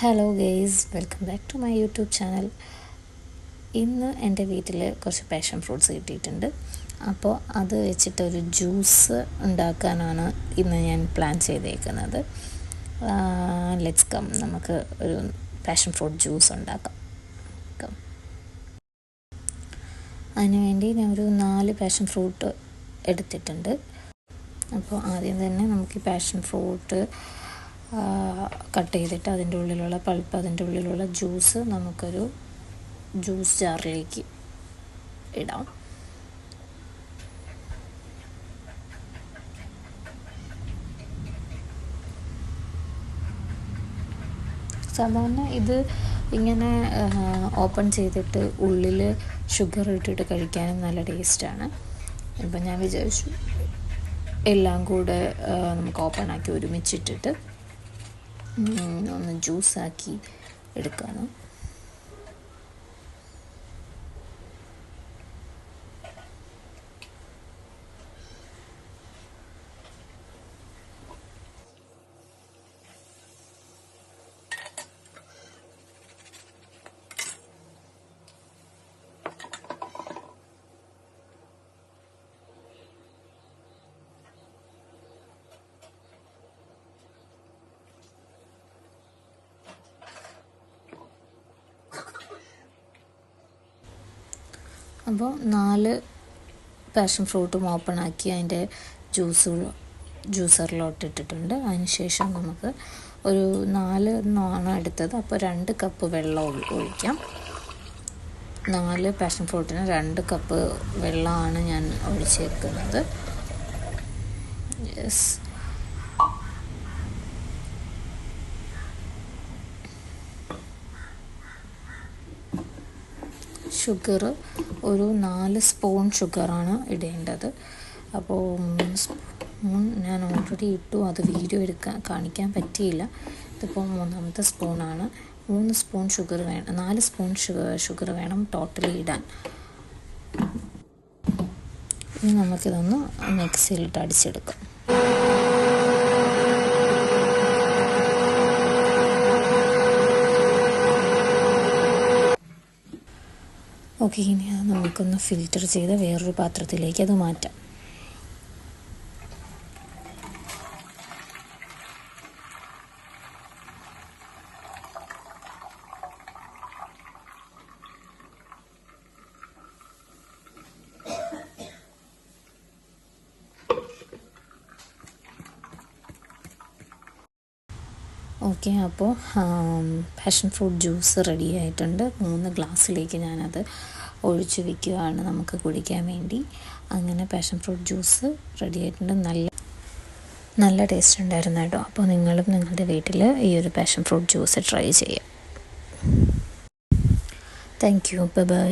Hello guys, welcome back to my YouTube channel. ഇന്ന് എൻ്റെ വീട്ടിൽ കുറച്ച് പാഷൻ ഫ്രൂട്ട്സ് കിട്ടിയിട്ടുണ്ട്. അപ്പോൾ അത് വെച്ചിട്ടൊരു ജ്യൂസ് ഉണ്ടാക്കാനാണ് ഇന്ന് ഞാൻ പ്ലാൻ ചെയ്തേക്കുന്നത്. ലെറ്റ്സ് കം, നമുക്ക് ഒരു പാഷൻ ഫ്രൂട്ട് ജ്യൂസ് ഉണ്ടാക്കാം. അതിനുവേണ്ടി ഞാൻ ഒരു 4 പാഷൻ ഫ്രൂട്ട് എടുത്തിട്ടുണ്ട്. അപ്പോൾ ആദ്യം തന്നെ നമുക്ക് ഈ പാഷൻ ഫ്രൂട്ട് കട്ട് ചെയ്തിട്ട് അതിൻ്റെ ഉള്ളിലുള്ള പൾപ്പ്, അതിൻ്റെ ഉള്ളിലുള്ള ജ്യൂസ് നമുക്കൊരു ജ്യൂസ് ജാറിലേക്ക് ഇടാം. സാധാരണ ഇത് ഇങ്ങനെ ഓപ്പൺ ചെയ്തിട്ട് ഉള്ളിൽ ഷുഗർ ഇട്ടിട്ട് കഴിക്കാനും നല്ല ടേസ്റ്റാണ്. ഇപ്പം ഞാൻ വിചാരിച്ചു എല്ലാം കൂടെ നമുക്ക് ഓപ്പൺ ആക്കി ഒരുമിച്ചിട്ടിട്ട് ഒന്ന് ജ്യൂസാക്കി എടുക്കാണ്. അപ്പോൾ 4 പാഷൻ ഫ്രൂട്ടും ഓപ്പൺ ആക്കി അതിൻ്റെ ജ്യൂസറിലോട്ട് ഇട്ടിട്ടുണ്ട്. അതിനുശേഷം നമുക്ക് ഒരു 4 എണ്ണമാണ് എടുത്തത്, അപ്പോൾ 2 കപ്പ് വെള്ളം ഒഴിക്കാം. 4 പാഷൻ ഫ്രൂട്ടിന് 2 കപ്പ് വെള്ളമാണ് ഞാൻ ഒഴിച്ചേക്കുന്നത്. യെസ്, ഷുഗർ ഒരു 4 സ്പൂൺ ഷുഗറാണ് ഇടേണ്ടത്. അപ്പോൾ 3 സ്പൂൺ ഞാൻ ഓൾറെഡി ഇട്ടു, അത് വീഡിയോ കാണിക്കാൻ പറ്റിയില്ല. ഇതിപ്പോൾ 3ാമത്തെ സ്പൂണാണ്. 3 സ്പൂൺ ഷുഗർ വേണം, 4 സ്പൂൺ ഷുഗർ വേണം ടോട്ടലി ഇടാൻ. ഇനി നമുക്കിതൊന്ന് മിക്സിയിലിട്ട് അടിച്ചെടുക്കാം. ഓക്കെ, ഇനി അത് നമുക്കൊന്ന് ഫിൽറ്റർ ചെയ്ത് വേറൊരു പാത്രത്തിലേക്ക് അത് മാറ്റാം. ഓക്കെ, അപ്പോൾ പാഷൻ ഫ്രൂട്ട് ജ്യൂസ് റെഡി ആയിട്ടുണ്ട്. 3 ഗ്ലാസ്സിലേക്ക് ഞാനത് ഒഴിച്ച് വയ്ക്കുകയാണ് നമുക്ക് കുടിക്കാൻ വേണ്ടി. അങ്ങനെ പാഷൻ ഫ്രൂട്ട് ജ്യൂസ് റെഡി ആയിട്ടുണ്ട്. നല്ല ടേസ്റ്റ് ഉണ്ടായിരുന്നു കേട്ടോ. അപ്പോൾ നിങ്ങളും നിങ്ങളുടെ വീട്ടിൽ ഈ ഒരു പാഷൻ ഫ്രൂട്ട് ജ്യൂസ് ട്രൈ ചെയ്യാം. Thank you, by.